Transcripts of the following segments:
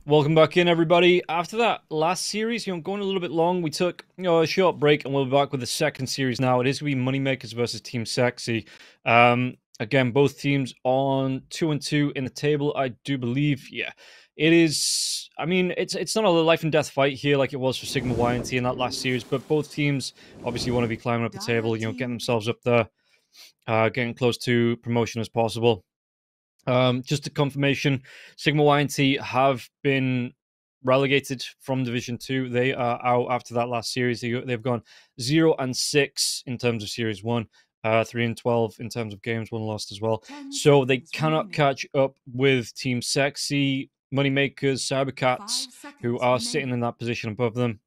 Welcome back in, everybody. After that last series, going a little bit long. We took, a short break, and we'll be back with the second series now. It is going to be Moneymakers versus Team Sexy. Again, both teams on 2-2 in the table, I do believe. Yeah, it is. I mean, it's not a life and death fight here like it was for Sigma Y and T in that last series, but both teams obviously want to be climbing up the table. Getting themselves up there, getting close to promotion as possible. Just a confirmation, Sigma Y and T have been relegated from Division 2. They are out after that last series. They've gone 0-6 in terms of Series 1, 3-12 in terms of games won lost as well. So they cannot catch up with Team Sexy, Moneymakers, Cybercats, who are sitting in that position above them.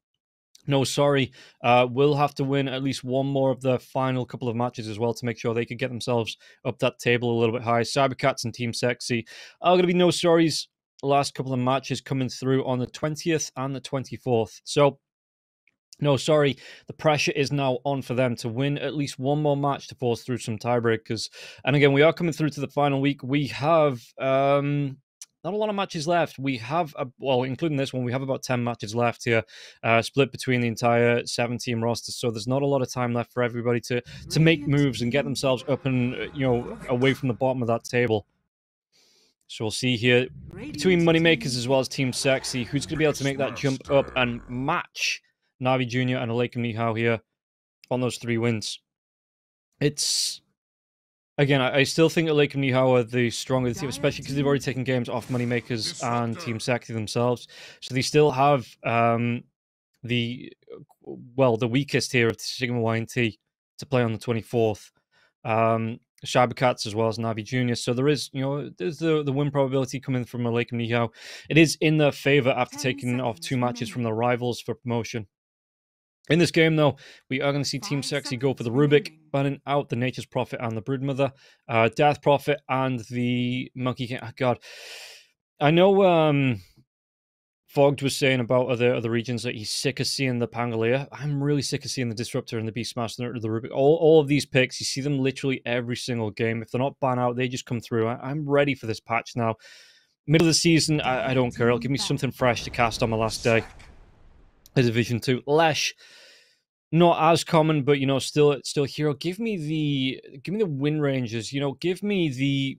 No, sorry. Will have to win at least one more of the final couple of matches as well to make sure they could get themselves up that table a little bit high. Cybercats and Team Sexy are going to be no sorries. Last couple of matches coming through on the 20th and the 24th. So, no, sorry. The pressure is now on for them to win at least one more match to force through some tiebreakers. And again, we are coming through to the final week. We have not a lot of matches left. We have, well, including this one, we have about 10 matches left here, split between the entire 7-team roster. So there's not a lot of time left for everybody to make moves and get themselves up and, away from the bottom of that table. So we'll see here between Moneymakers as well as Team Sexy, who's going to be able to make that jump up and match Navi Jr. and Alekum Nihao here on those 3 wins. It's... Again, I still think Alekum Nihao are the stronger team, especially because they've already taken games off Moneymakers and Team Sexy themselves. So they still have the weakest here of Sigma Y and T to play on the 24th. Cybercats as well as Navi Jr. So there is, there's the win probability coming from Alekum Nihao. It is in their favor after taking off 2 matches from their rivals for promotion. In this game, though, we are going to see Team Sexy go for the Rubik, banning out the Nature's Prophet and the Broodmother, Death Prophet and the Monkey King. Oh, God, I know Fogged was saying about other regions that he's sick of seeing the Pangolier. I'm really sick of seeing the Disruptor and the Beastmaster and the Rubik. All of these picks, you see them literally every single game. If they're not ban out, they just come through. I'm ready for this patch now. Middle of the season, I don't care. It'll give me something fresh to cast on my last day. Division 2. Lesh, not as common, but still hero. Give me the win ranges. Give me the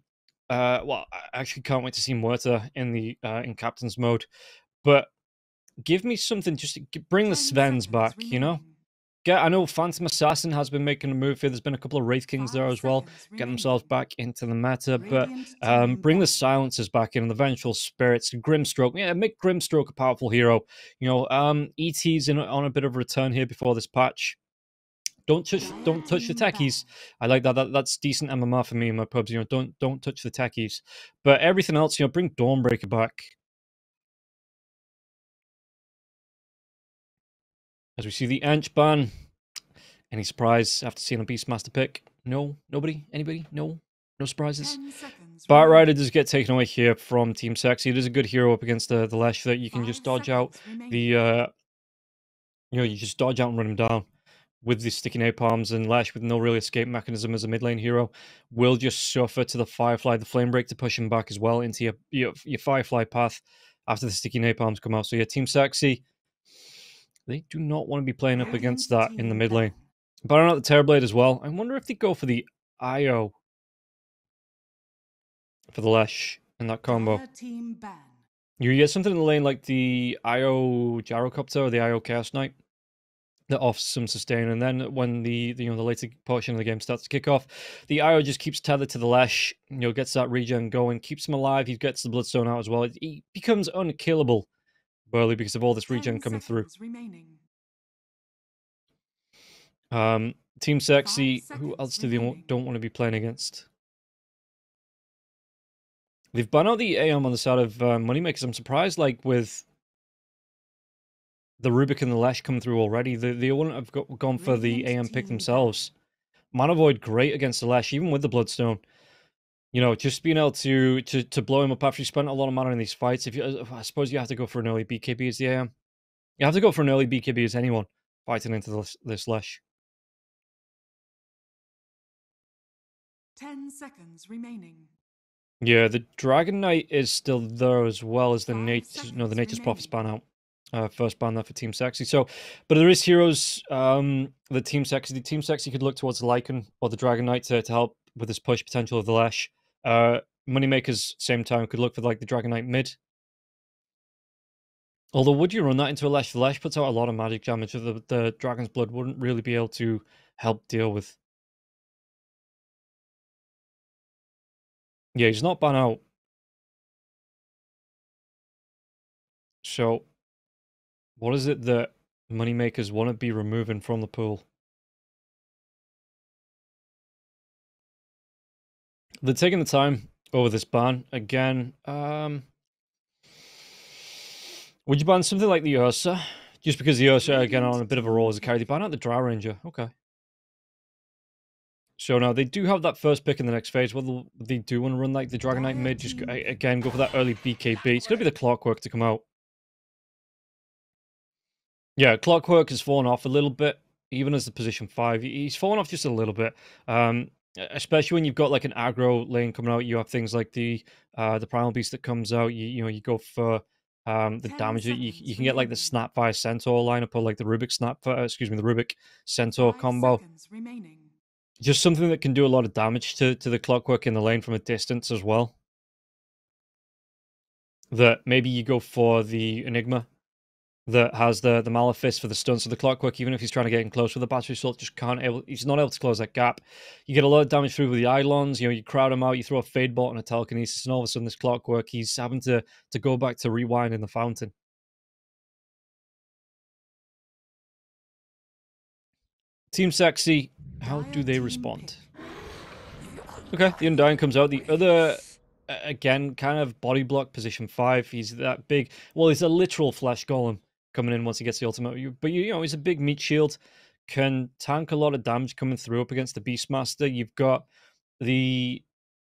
I actually can't wait to see Muerta in the in captain's mode, but give me something just to bring the Svens back. I know Phantom Assassin has been making a move here. There's been a couple of Wraith Kings there as well, getting themselves back into the meta. But bring the Silencers back in, and the Vengeful Spirits, Grimstroke. Yeah, make Grimstroke a powerful hero. ET's on a bit of a return here before this patch. Don't touch the techies. I like that. That's decent MMR for me in my pubs. Don't touch the techies. But everything else, bring Dawnbreaker back. As we see the Ench ban. Any surprise after seeing a Beastmaster pick? No? Nobody? Anybody? No? No surprises? Bart Rider does get taken away here from Team Sexy. It is a good hero up against the Lesh that you can just dodge out the... you just dodge out and run him down with the sticky napalms, and Lesh with no real escape mechanism as a mid lane hero will just suffer to the Firefly, the Flame Break to push him back as well into your Firefly path after the sticky napalms come out. So yeah, Team Sexy, they do not want to be playing up against that in the mid lane. But out the Terrorblade as well. I wonder if they go for the IO for the Lesh in that combo. You get something in the lane like the IO Gyrocopter or the IO Chaos Knight that offers some sustain, and then when the later portion of the game starts to kick off, the IO just keeps tethered to the Lesh, gets that regen going, keeps him alive, he gets the Bloodstone out as well. He becomes unkillable, Burley, because of all this regen coming through. Team Sexy, who else do they don't want to be playing against? They've banned out the AM on the side of Moneymakers. I'm surprised, with the Rubik and the Lesh coming through already. They wouldn't have gone for the AM pick themselves. Mana Void, great against the Lesh, even with the Bloodstone. Just being able to blow him up after you spent a lot of mana in these fights. I suppose you have to go for an early BKB as the AM. You have to go for an early BKB as anyone fighting into this Lesh. 10 seconds remaining. Yeah, the Dragon Knight is still there as well as the Five the seconds Nature's Prophet's ban remaining. out. First ban there for Team Sexy. So, but there is heroes the Team Sexy could look towards the Lycan or the Dragon Knight to help with this push potential of the Lesh. Moneymakers, same time, could look for like the Dragon Knight mid. Although, would you run that into a Lesh? The Lesh puts out a lot of magic damage that the Dragon's Blood wouldn't really be able to help deal with. Yeah, he's not ban out. So, what is it that Moneymakers want to be removing from the pool? They're taking the time over this ban again. Would you ban something like the Ursa? Just because the Ursa again on a Radiant bit of a roll team as a carry. They ban double out the Drow Ranger. Okay. So now they do have that first pick in the next phase. Whether they do want to run like the Dragon Knight Dire mid, just team again go for that early BKB. It's gonna be the Clockwork to come out. Yeah, Clockwork has fallen off a little bit, even as the position 5. He's fallen off just a little bit. Especially when you've got like an aggro lane coming out, you have things like the Primal Beast that comes out. You go for the 10 damage that you seconds can get like the remaining. Snap via Centaur lineup or like the Rubik Snap, excuse me, the Rubik Centaur 5 combo. seconds remaining. Just something that can do a lot of damage to the Clockwork in the lane from a distance as well. That maybe you go for the Enigma that has the Malefice for the stun. So the Clockwork, even if he's trying to get in close with the Battery Assault, just he's not able to close that gap. You get a lot of damage through with the Eidolons, you crowd him out, you throw a Fade Bolt and a Telekinesis, and all of a sudden this Clockwork, he's having to go back to rewind in the fountain. Team Sexy, how do Dire they team respond? pick. Okay, the Undying comes out. The other, again, kind of body block position 5. He's that big. Well, he's a literal flesh golem coming in once he gets the ultimate. But he's a big meat shield. Can tank a lot of damage coming through up against the Beastmaster. You've got the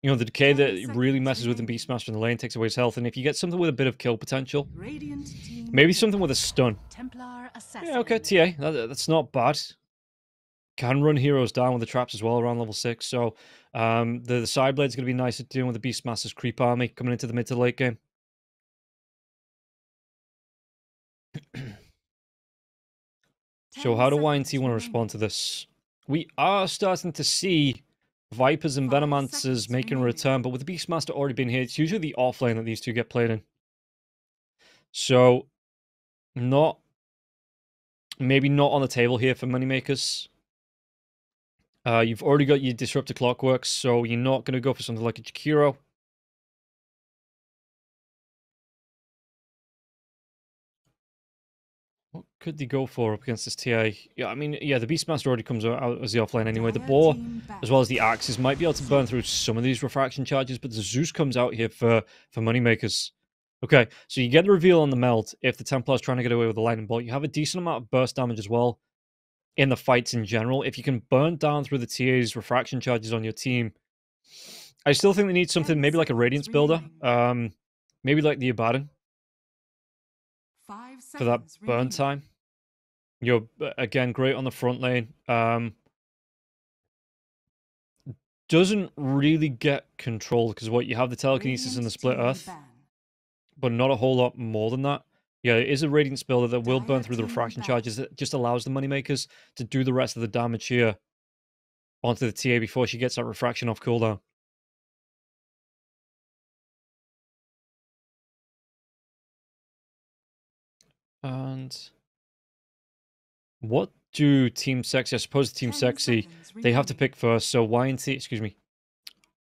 the decay 10 that really seconds messes with the remaining. Beastmaster in the lane, takes away his health. And if you get something with a bit of kill potential, Radiant team maybe pick. something with a stun. Templar Yeah, okay, assassin. TA. That's not bad. Can run heroes down with the traps as well around level 6. So the side blade's going to be nice at dealing with the Beastmaster's creep army coming into the mid to late game. So 10 how do YNT seconds want to respond remaining. to this? We are starting to see Vipers and 5 Venomancers seconds making a remaining. return, but with the Beastmaster already being here, it's usually the off lane that these two get played in. So maybe not on the table here for Moneymakers. You've already got your Disruptor Clockworks, so you're not going to go for something like a Jakiro. What could they go for up against this TA? Yeah, I mean, yeah, the Beastmaster already comes out as the offlane anyway. The Dire Boar, team as well as ban. the Axes, might be able to burn through some of these refraction charges, but the Zeus comes out here for Moneymakers. Okay, so you get the reveal on the meld if the Templar's trying to get away with the lightning bolt. You have a decent amount of burst damage as well in the fights in general. If you can burn down through the TA's refraction charges on your team, I still think they need something 10 maybe like a seconds Radiance builder. remaining. Maybe like the Abaddon 5 for that seconds burn remaining. time. You're again great on the front lane. Doesn't really get controlled because what you have the telekinesis and the Radiant split team earth, ban. but not a whole lot more than that. Yeah, it is a radiance builder that will burn Dire through the team refraction ban. charges. That just allows the moneymakers to do the rest of the damage here onto the TA before she gets that refraction off cooldown. And what do Team Sexy? I suppose Team 10 Sexy, seconds they have to remaining. pick first. So YNT, excuse me,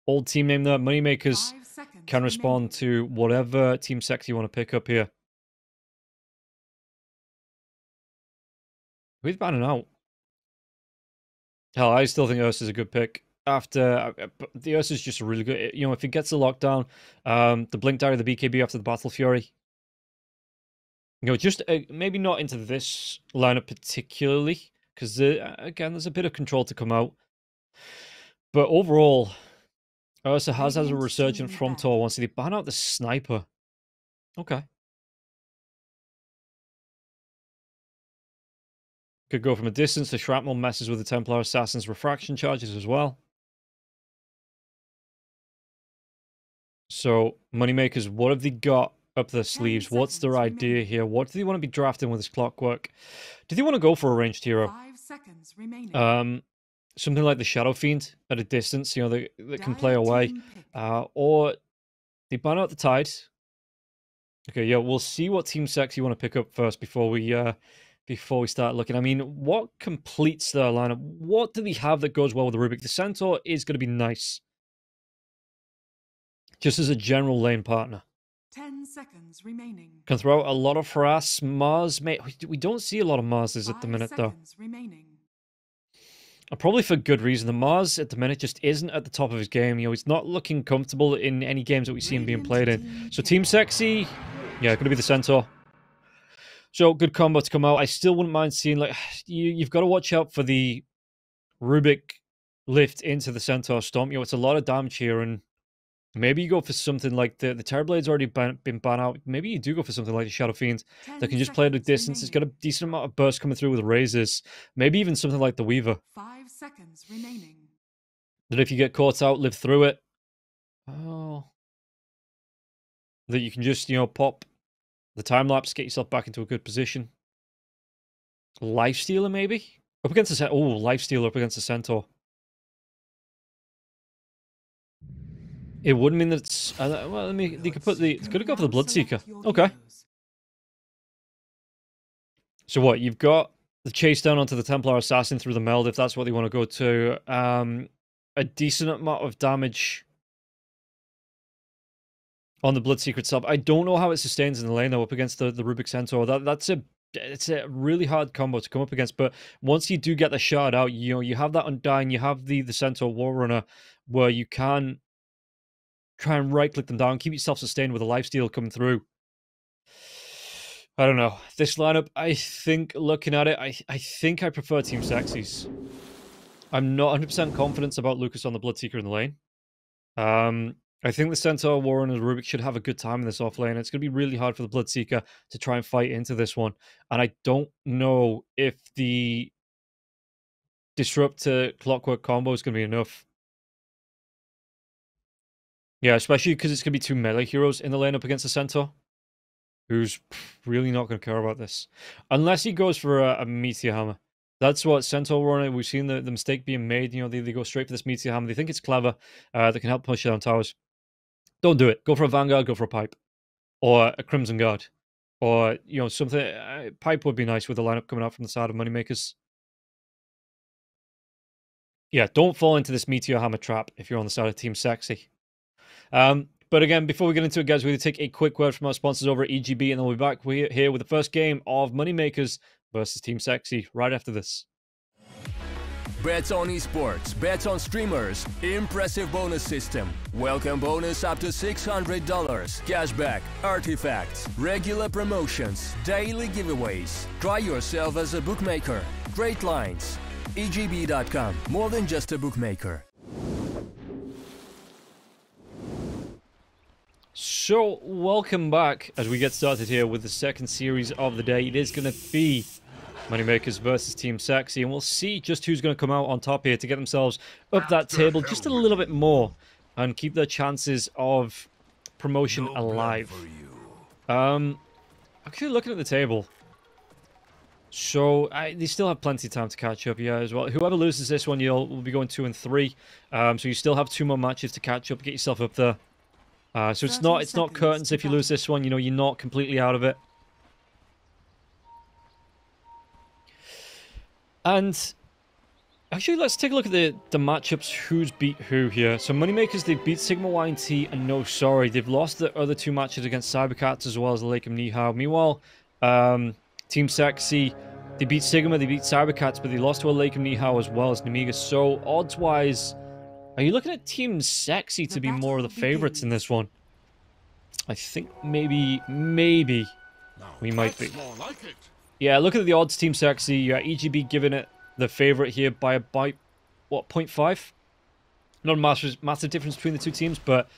old team name there, Moneymakers 5 seconds can respond remaining. to whatever Team Sexy want to pick up here. Who's banning out? Hell, I still think Ursa's a good pick. After the Ursa's just a really good. If it gets the lockdown, the Blink Dagger, the BKB after the Battle Fury. Just maybe not into this lineup particularly, because again, there's a bit of control to come out. But overall, Ursa has a Radiant resurgence team from ban. Tor once they ban out the sniper. Okay. Could go from a distance. The shrapnel messes with the Templar Assassin's refraction charges as well. So, Moneymakers, what have they got up their sleeves? What's their idea here? What do they want to be drafting with this Clockwork? Do they want to go for a ranged hero? 5 seconds remaining. Something like the Shadow Fiend at a distance, you know, that can play away. Or they ban out the Tide. Okay, yeah, we'll see what Team Sexy want to pick up first before we start looking. I mean, what completes their lineup? What do they have that goes well with the Rubik? The Centaur is going to be nice. Just as a general lane partner. 10 seconds remaining. Can throw out a lot of harass. Mars, mate. We don't see a lot of Marses at the minute, though. Remaining. Probably for good reason. The Mars at the minute just isn't at the top of his game. You know, he's not looking comfortable in any games that we see him being played in. So Team Sexy, yeah, going to be the Centaur. So good combo to come out. I still wouldn't mind seeing, like, you've got to watch out for the Rubik lift into the Centaur Stomp. You know, it's a lot of damage here, and maybe you go for something like the Terrorblade's already been banned out. Maybe you do go for something like the Shadow Fiend that can just play at a distance. It's got a decent amount of burst coming through with raises. Maybe even something like the Weaver. 5 seconds remaining. That if you get caught out, live through it. Oh. That you can just, you know, pop the time lapse, get yourself back into a good position. Lifestealer, maybe? Up against the Lifestealer up against the Centaur. It wouldn't mean that it's... well, they could put the... It's going to go for the Bloodseeker. Okay. So what? You've got the chase down onto the Templar Assassin through the meld, if that's what they want to go to. A decent amount of damage on the Bloodseeker itself. I don't know how it sustains in the lane, though, up against the Rubik Centaur. It's a really hard combo to come up against, but once you do get the shard out, you know, you have that Undying, you have the Centaur Warrunner, where you can try and right-click them down, keep yourself sustained with a lifesteal coming through. I don't know. This lineup, I think, looking at it, I think I prefer Team Sexy's. I'm not 100% confident about Lucas on the Bloodseeker in the lane. I think the Centaur, Warren, and Rubik should have a good time in this off lane. It's going to be really hard for the Bloodseeker to try and fight into this one. And I don't know if the Disrupt to Clockwork combo is going to be enough. Yeah, especially because it's going to be two melee heroes in the lane up against the Centaur, who's really not going to care about this. Unless he goes for a Meteor Hammer. That's what Centaur Warren, we've seen the mistake being made. You know, they go straight for this Meteor Hammer. They think it's clever. That can help push down towers. Don't do it. Go for a Vanguard, go for a Pipe. Or a Crimson Guard. Or, you know, something... Pipe would be nice with the lineup coming out from the side of Moneymakers. Yeah, don't fall into this Meteor Hammer trap if you're on the side of Team Sexy. But again, before we get into it, guys, we're going to take a quick word from our sponsors over at EGB, and then we'll be back here with the first game of Moneymakers versus Team Sexy right after this. Bets on esports, bets on streamers, impressive bonus system. Welcome bonus up to $600, cashback, artifacts, regular promotions, daily giveaways. Try yourself as a bookmaker. Great lines. EGB.com, more than just a bookmaker. So, welcome back as we get started here with the second series of the day. It is going to be Moneymakers versus Team Sexy, and we'll see just who's going to come out on top here to get themselves up that table just a little bit more and keep their chances of promotion alive. Actually, looking at the table, so they still have plenty of time to catch up, yeah, as well. Whoever loses this one, will be going 2 and 3, so you still have 2 more matches to catch up, get yourself up there. So it's not curtains if you lose this one. You know, you're not completely out of it. And actually, let's take a look at the matchups. Who's beat who here? So Moneymakers, they beat Sigma YT and No Sorry. They've lost the other 2 matches against Cybercats as well as the Lake of Nihao. Meanwhile, Team Sexy, they beat Sigma, they beat Cybercats, but they lost to a Lake of Nihao as well as Namiga. So odds-wise, are you looking at Team Sexy to be more of the favorites in this one? I think maybe we might be. Yeah, look at the odds, Team Sexy. Yeah, EGB giving it the favorite here by about, what, 0.5? Not a massive difference between the 2 teams, but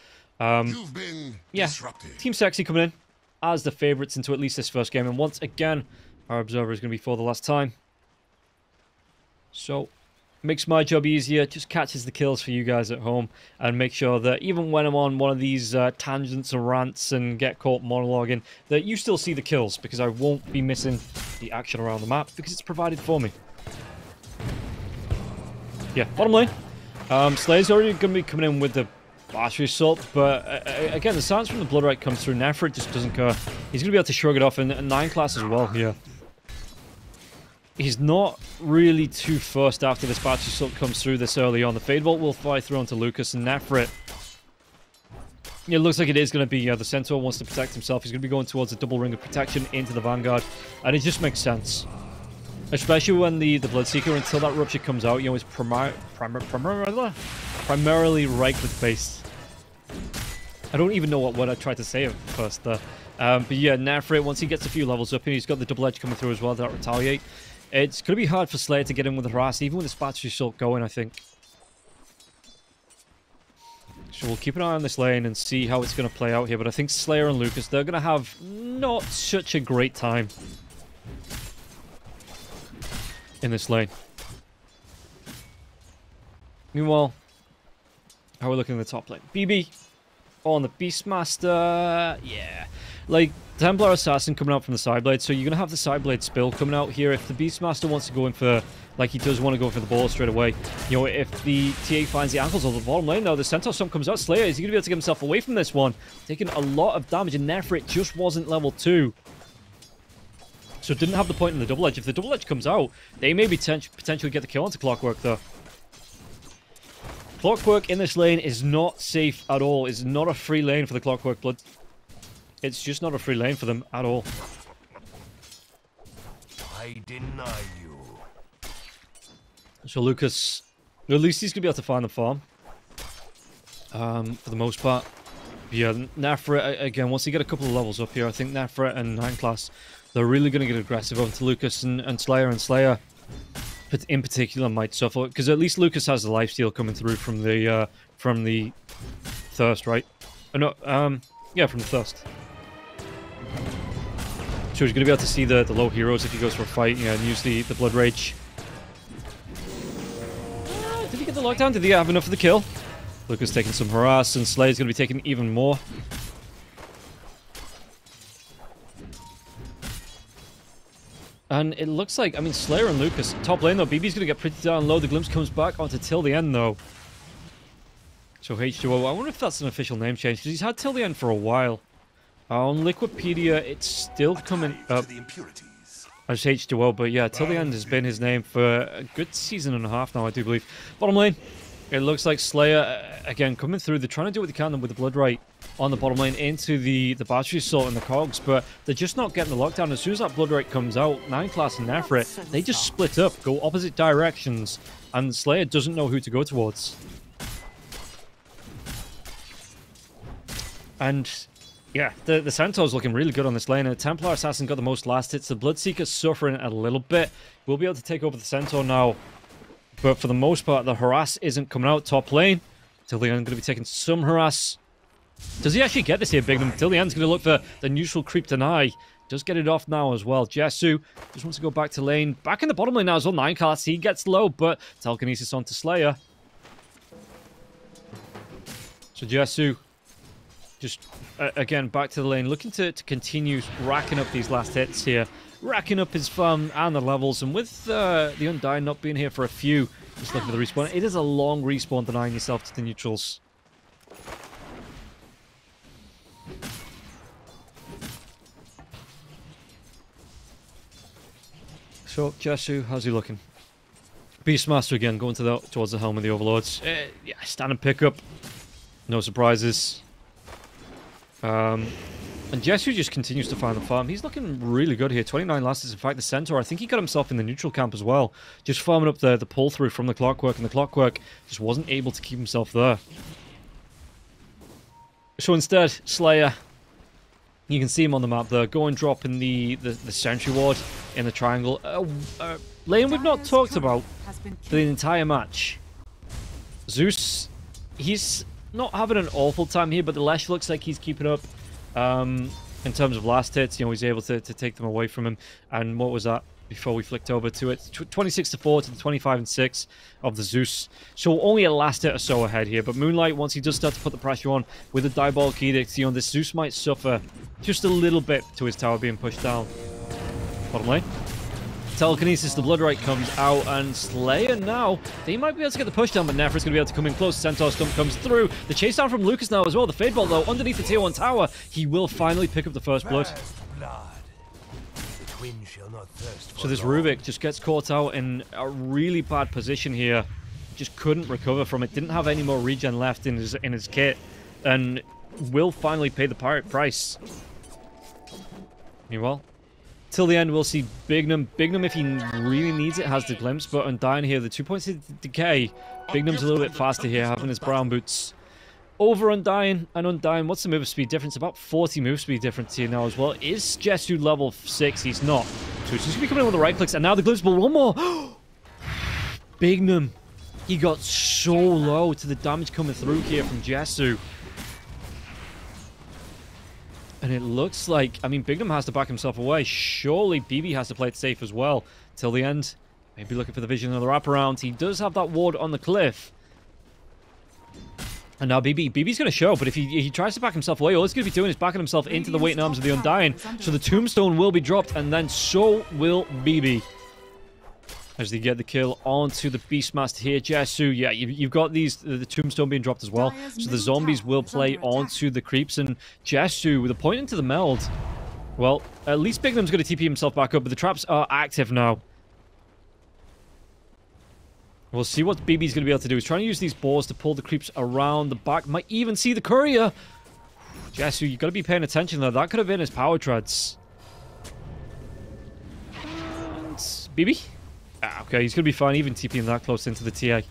yeah, Team Sexy coming in as the favorites into at least this first game. And once again, our observer is going to be for the last time. So, Makes my job easier, just catches the kills for you guys at home, and make sure that even when I'm on one of these tangents and rants and get caught monologuing, that you still see the kills, because I won't be missing the action around the map, because it's provided for me. Yeah, bottom lane. Slayer's already going to be coming in with the archery assault, but again, the sounds from the Blood Right comes through. Nefrit just doesn't care. He's going to be able to shrug it off, and 9 class as well here. He's not really too fussed after this battery assault comes through this early on. The Fade Bolt will fly through onto Lucas, and Nefrit, it looks like it is going to be the Centaur wants to protect himself. He's going to be going towards a double ring of protection into the Vanguard, and it just makes sense. Especially when the Bloodseeker, until that Rupture comes out, you know, is primarily right-click based. I don't even know what word I tried to say at first there. But yeah, Nefrit, once he gets a few levels up, and he's got the double edge coming through as well, that retaliate. It's going to be hard for Slayer to get in with the harass, even with the battery assault going, I think. So we'll keep an eye on this lane and see how it's going to play out here. But I think Slayer and Lucas, they're going to have not such a great time in this lane. Meanwhile, how are we looking in the top lane? BB on the Beastmaster. Yeah. Like, Templar Assassin coming out from the Sideblade, so you're going to have the Sideblade spill coming out here. If the Beastmaster wants to go in for, like he does want to go for the ball straight away, you know, if the TA finds the ankles on the bottom lane, now the Centaur Stomp comes out. Slayer, is he going to be able to get himself away from this one? Taking a lot of damage, and Nefrit just wasn't level 2. So it didn't have the point in the double edge. If the double edge comes out, they may be potentially get the kill onto Clockwork, though. Clockwork in this lane is not safe at all. It's not a free lane for the Clockwork Blood. It's just not a free lane for them at all. I deny you. So Lucas, at least he's going to be able to find the farm. For the most part. Yeah, Nefrit, again, once you get a couple of levels up here, I think Nefrit and 9 class, they're really going to get aggressive onto Lucas and Slayer. And Slayer, in particular, might suffer, because at least Lucas has the lifesteal coming through from the Thirst, right? No, yeah, from the Thirst. So he's going to be able to see the low heroes if he goes for a fight, yeah, and use the Blood Rage. Did he get the lockdown? Did he have enough for the kill? Lucas taking some harass, and Slayer's going to be taking even more. And it looks like, I mean, Slayer and Lucas, top lane though, BB's going to get pretty down low. The Glimpse comes back onto Till the End though. So H2O, I wonder if that's an official name change, because he's had Till the End for a while. On Liquipedia, it's still coming up as H2O, but yeah, Till the End has been his name for a good season and a half now, I do believe. Bottom lane, it looks like Slayer, again, coming through. They're trying to do what they can with the Blood Right on the bottom lane into the battery assault and the cogs, but they're just not getting the lockdown. As soon as that Blood Right comes out, 9 class and Nefrit, they just split up, go opposite directions, and Slayer doesn't know who to go towards. And yeah, the Centaur's looking really good on this lane, and the Templar Assassin got the most last hits. The Bloodseeker's suffering a little bit. We'll be able to take over the Centaur now, but for the most part, the harass isn't coming out top lane. Till the End going to be taking some harass. Does he actually get this here, Bignum? Till the End's going to look for the neutral creep deny. Does get it off now as well. Jesu just wants to go back to lane. Back in the bottom lane now as well. 9 class, he gets low, but telekinesis onto Slayer. So Jesu just, again, back to the lane, looking to continue racking up these last hits here. Racking up his farm and the levels, and with the Undying not being here for a few, just looking for the respawn. It is a long respawn, denying yourself to the neutrals. So, Jesu, how's he looking? Beastmaster again, going towards the helm of the Overlords. Yeah, stand and pick up. No surprises. And Jesu just continues to find the farm. He's looking really good here. 29 last. In fact, the Centaur, I think he got himself in the neutral camp as well. Just farming up the pull-through from the Clockwork, and the Clockwork just wasn't able to keep himself there. So instead, Slayer, you can see him on the map there, go and drop in the Sentry Ward in the triangle. Lane we've not talked about for the entire match. Zeus, he's not having an awful time here, but the Lesh looks like he's keeping up. In terms of last hits, you know, he's able to take them away from him. And what was that? before we flicked over to it. 26-4 to the 25-6 of the Zeus. So only a last hit or so ahead here. But Moonlight, once he does start to put the pressure on with the Diabolic Edict, you know, this Zeus might suffer just a little bit to his tower being pushed down. Bottom lane. Telekinesis, the Bloodrite comes out, and Slayer now, they might be able to get the push down, but Nefra's going to be able to come in close. Centaur Stump comes through. The chase down from Lucas now as well. The Fade Bolt, though, underneath the tier 1 tower, he will finally pick up the first blood. So this Rubik just gets caught out in a really bad position here. Just couldn't recover from it. Didn't have any more regen left in his kit, and will finally pay the pirate price. Meanwhile, till the end, we'll see Bignum. Bignum, if he really needs it, has the glimpse, but Undyne here, the 2 points of decay. Bignum's a little bit faster here, having his brown boots over Undyne. And Undyne, what's the move speed difference? About 40 move speed difference here now as well. Is Jesu level 6? He's not. So he's just going to be coming in with the right clicks, and now the glimpse, but one more. Bignum, he got so low to the damage coming through here from Jesu. And it looks like, I mean, Bignum has to back himself away. Surely BB has to play it safe as well. Till the end. Maybe looking for the vision of the wraparound. He does have that ward on the cliff. And now BB's going to show, but if he tries to back himself away, all he's going to be doing is backing himself into the waiting arms of the Undyne. So the tombstone will be dropped, and then so will BB. As they get the kill onto the Beastmaster here. Jesu, yeah, you've got the tombstone being dropped as well. So the zombies will play onto the creeps. And Jesu, with a point into the meld. Well, at least Bignum's going to TP himself back up, but the traps are active now. We'll see what BB's going to be able to do. He's trying to use these boars to pull the creeps around the back. Might even see the courier. Jesu, you've got to be paying attention there. That could have been his power treads. And BB? Okay, he's going to be fine, even TPing that close into the TA.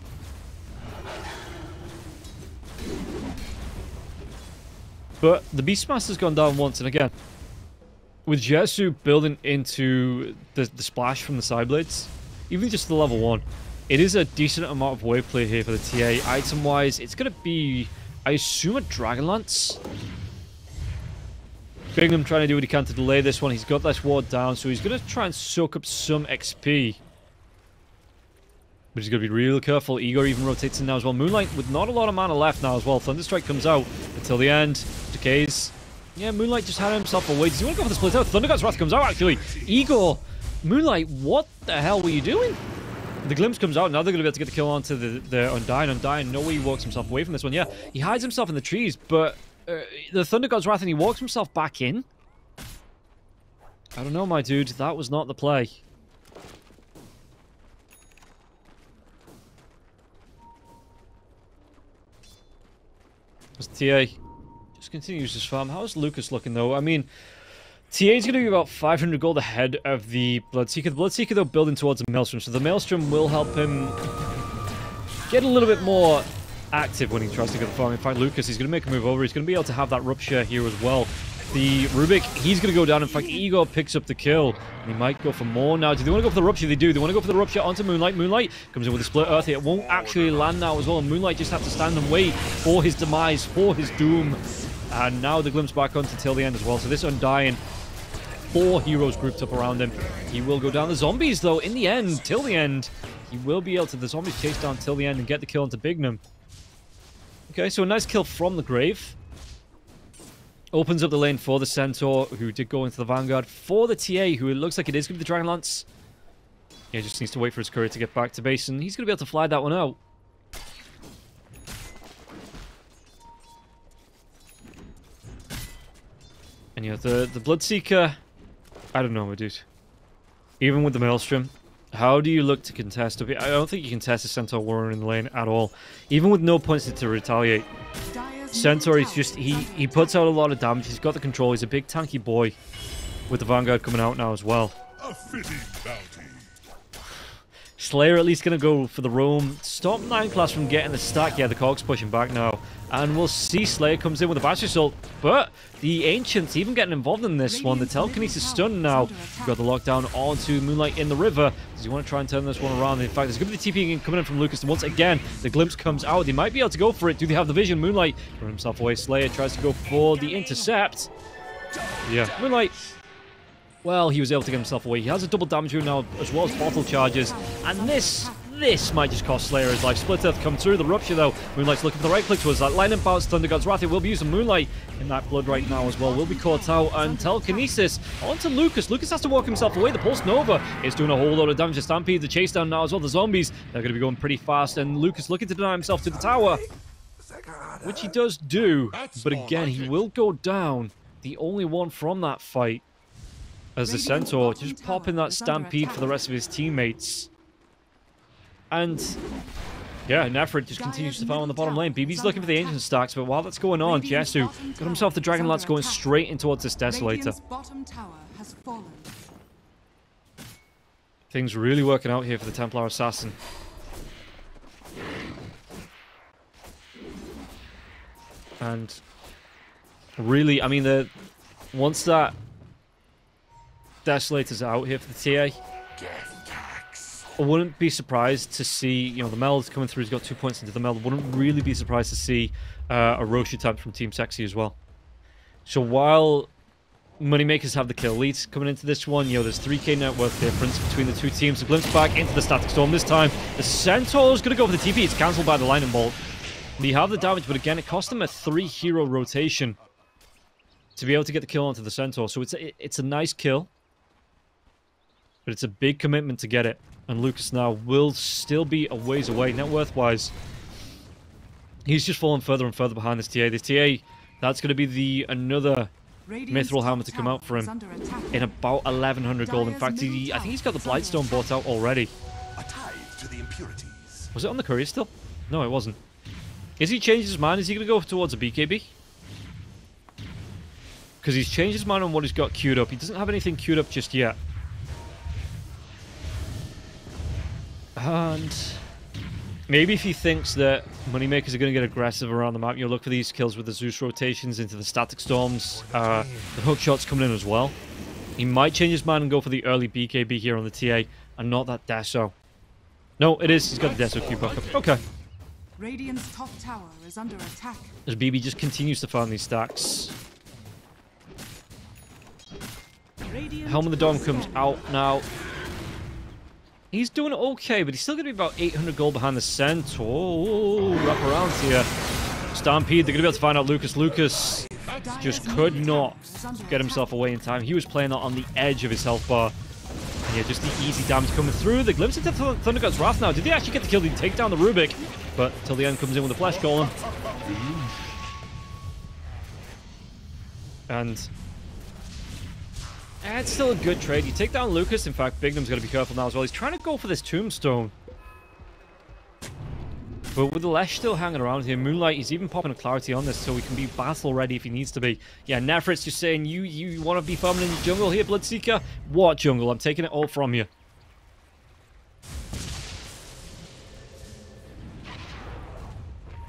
But the Beastmaster's gone down once, and again, with Jesu building into the splash from the side blades, even just the level 1, it is a decent amount of wave play here for the TA. Item-wise, it's going to be, I assume, a Dragonlance. Bignum trying to do what he can to delay this one. He's got this ward down, so he's going to try and soak up some XP. But he's going to be real careful. Igor even rotates in now as well. Moonlight with not a lot of mana left now as well. Thunderstrike comes out until the end. Decays. Yeah, Moonlight just had himself away. Does he want to go for the split out? Thundergod's Wrath comes out, actually. Igor, Moonlight, what the hell were you doing? The glimpse comes out. Now they're going to be able to get the kill onto the Undyne. Undyne, no way he walks himself away from this one. Yeah, he hides himself in the trees, but the Thunder God's Wrath, and he walks himself back in. I don't know, my dude. That was not the play. As TA just continues his farm. How's Lucas looking, though? I mean, TA is going to be about 500 gold ahead of the Bloodseeker. The Bloodseeker, though, building towards a Maelstrom. So the Maelstrom will help him get a little bit more active when he tries to get the farm. In fact, Lucas, he's going to make a move over. He's going to be able to have that Rupture here as well. The Rubik, he's going to go down. In fact, Igor picks up the kill. And he might go for more now. Do they want to go for the Rupture? They do. They want to go for the Rupture onto Moonlight. Moonlight comes in with a Split Earth here. It won't actually land now as well. And Moonlight just has to stand and wait for his demise, for his doom. And now the glimpse back onto till the end as well. So this Undyne, 4 heroes grouped up around him. He will go down. The zombies, though, in the end, till the end, he will be able to, the zombies chase down till the end and get the kill onto Bignum. Okay, so a nice kill from the grave. Opens up the lane for the Centaur, who did go into the Vanguard. For the TA, who it looks like it is going to be the Dragonlance. Yeah, just needs to wait for his courier to get back to base, and he's going to be able to fly that one out. And yeah, the Bloodseeker, I don't know, my dude. Even with the Maelstrom, how do you look to contest? I don't think you can test a Centaur warrior in the lane at all. Even with no points to retaliate. Centaur is just, he puts out a lot of damage. He's got the control. He's a big tanky boy. With the Vanguard coming out now as well. A fitting bounty. Slayer at least going to go for the roam. Stop 9 class from getting the stack. Yeah, the Cog's pushing back now. And we'll see Slayer comes in with a Battery Assault. But the Ancients even getting involved in this one. The Telekinesis stun now. We've got the lockdown onto Moonlight in the river. Does he want to try and turn this one around? In fact, there's going to be the TP coming in from Lucas. And once again, the glimpse comes out. They might be able to go for it. Do they have the vision? Moonlight throws himself away. Slayer tries to go for the intercept. Yeah, Moonlight Well, he was able to get himself away. He has a double damage rune now, as well as bottle charges. And this might just cost Slayer his life. Split Earth come through the rupture, though. Moonlight's looking for the right click towards that. Lightning bounce, Thunder God's Wrath. It will be using Moonlight in that blood right now as well. Will be caught out. And telekinesis onto Lucas. Lucas has to walk himself away. The Pulse Nova is doing a whole lot of damage to Stampede. The chase down now as well. The zombies, they're going to be going pretty fast. And Lucas looking to deny himself to the tower, which he does do. But again, he will go down. The only one from that fight, as the Centaur just popping that Stampede for the rest of his teammates. And yeah, Nefrit just continues to farm on the bottom lane. BB's looking for the Ancient stacks, but while that's going on, Jesu got himself the Dragon Lance going straight in towards this Desolator. Things really working out here for the Templar Assassin. And really, I mean, once that Desolator's out here for the TA, I wouldn't be surprised to see, you know, the Meld's coming through. He's got 2 points into the Meld. Wouldn't really be surprised to see a Roche attempt from Team Sexy as well. So while Moneymakers have the kill leads coming into this one, you know, there's 3k net worth difference between the two teams. A glimpse back into the Static Storm this time. The Centaur's going to go for the TP. It's cancelled by the Lightning Bolt. They have the damage, but again, it cost them a 3-hero rotation to be able to get the kill onto the Centaur. So it's a nice kill, but it's a big commitment to get it. And Lucas now will still be a ways away, net worth-wise. He's just falling further and further behind this TA. This TA, that's going to be another Mithril Helmet to come out for him in about 1,100 gold. In fact, I think he's got the Blightstone bought out already. Was it on the courier still? No, it wasn't. Is he changed his mind? Is he going to go towards a BKB? Because he's changed his mind on what he's got queued up. He doesn't have anything queued up just yet. And maybe if he thinks that Moneymakers are going to get aggressive around the map, you'll look for these kills with the Zeus rotations into the Static Storms. The hook shots coming in as well. He might change his mind and go for the early BKB here on the TA and not that Deso. No, it is. He's got the Deso Q back up. Okay. Radiant's top tower is under attack. As BB just continues to farm these stacks. Helm of the Dome comes out now. He's doing okay, but he's still going to be about 800 gold behind the Centaur. Wrap around here. Stampede, they're going to be able to find out Lucas. Lucas just could not get himself away in time. He was playing that on the edge of his health bar. And yeah, just the easy damage coming through. The glimpse into Thunder God's Wrath now. Did they actually get the kill? Did he take down the Rubik? But till the end comes in with the Flesh Golem. And it's still a good trade. You take down Lucas. In fact, Bignum's got to be careful now as well. He's trying to go for this Tombstone. But with the Lesh still hanging around here, Moonlight, he's even popping a Clarity on this so he can be battle ready if he needs to be. Yeah, Nefrit's just saying, you want to be farming in the jungle here, Bloodseeker? What jungle? I'm taking it all from you.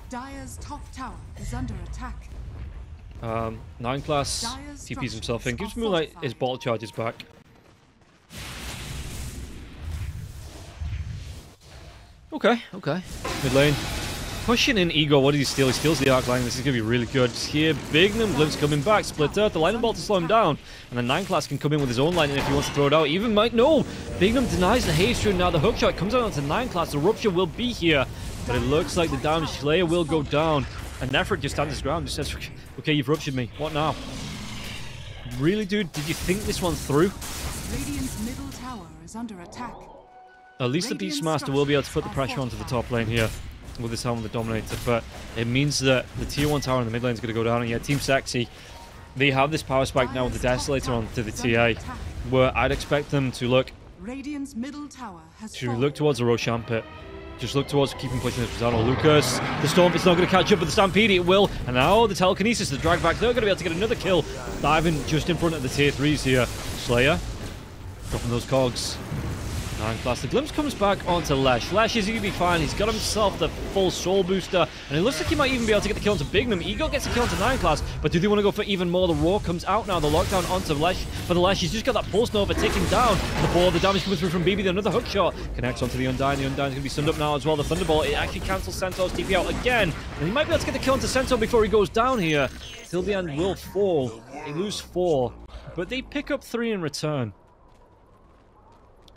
Dire's top tower is under attack. 9 class TPs himself in, gives Moonlight his ball charges back. Okay. Mid lane. Pushing in Ego, what did he steal? He steals the Arc Line. This is going to be really good. Here, Bignum, Glimpse coming back. Split Earth, the Lightning Bolt to slow him down. And then 9 class can come in with his own lightning if he wants to throw it out. Even Mike, no! Bignum denies the haste rune. Now the hookshot comes out onto 9 class. The Rupture will be here. But it looks like the damage Slayer will go down. And Nefrit just stands his ground, just says, okay, you've ruptured me. What now? Really, dude? Did you think this one through? Radiant's middle tower is under attack. At least the Beastmaster will be able to put the pressure onto the top lane here with this Helm of the Dominator, but it means that the tier 1 tower in the mid lane is going to go down. And yeah, Team Sexy, they have this power spike now with the Desolator onto the TA, where I'd expect them to look towards the Roshan pit. Just look towards keeping pushing this Rosano. Lucas, the Storm, it's not going to catch up with the Stampede, it will. And now the Telekinesis, the drag back, they're going to be able to get another kill. Diving just in front of the tier 3s here. Slayer, dropping those cogs. 9 class. The Glimpse comes back onto Lesh. Lesh is going to be fine. He's got himself the full soul booster. And it looks like he might even be able to get the kill onto Bignum. Ego gets the kill onto 9 class. But do they want to go for even more? The Roar comes out now. The lockdown onto Lesh. For the Lesh, he's just got that Pulse Nova taking down the ball. The damage coming through from BB. Another hook shot connects onto the Undyne. The Undyne's going to be stunned up now as well. The Thunderbolt, it actually cancels Centaur's TP out again. And he might be able to get the kill onto Centaur before he goes down here. Till the end will fall. They lose 4. but they pick up 3 in return.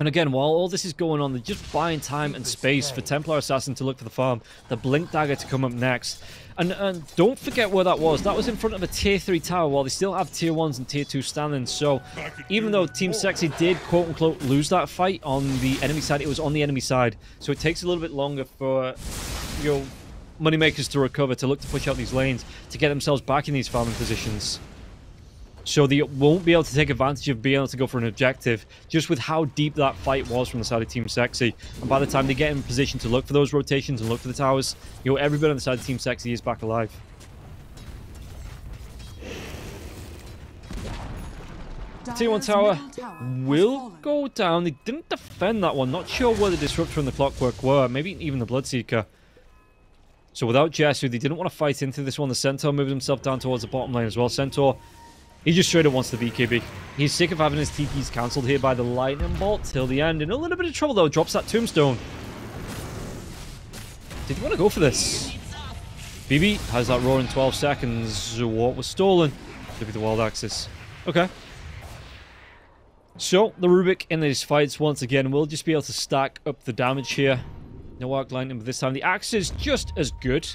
And again, while all this is going on, they're just buying time and space for Templar Assassin to look for the farm, the Blink Dagger to come up next. And don't forget where that was. That was in front of a tier 3 tower while they still have tier 1s and tier 2 standing. So even though Team Sexy did quote-unquote lose that fight on the enemy side, it was on the enemy side. So it takes a little bit longer for your Moneymakers to recover, to look to push out these lanes, to get themselves back in these farming positions. So they won't be able to take advantage of being able to go for an objective, just with how deep that fight was from the side of Team Sexy. And by the time they get in position to look for those rotations and look for the towers, everybody on the side of Team Sexy is back alive. Tier 1 tower will go down. They didn't defend that one. Not sure where the Disruptor and the Clockwork were. Maybe even the Bloodseeker. So without Jesu, they didn't want to fight into this one. The Centaur moved himself down towards the bottom lane as well. Centaur, he just straight up wants the BKB. He's sick of having his TPs cancelled here by the Lightning Bolt till the end. In a little bit of trouble though, drops that Tombstone. Did he want to go for this? BB has that roar in 12 seconds. What was stolen? Could be the Wild Axis. Okay. So, the Rubik in these fights once again will just be able to stack up the damage here. No Arc Lightning, but this time the Axe is just as good.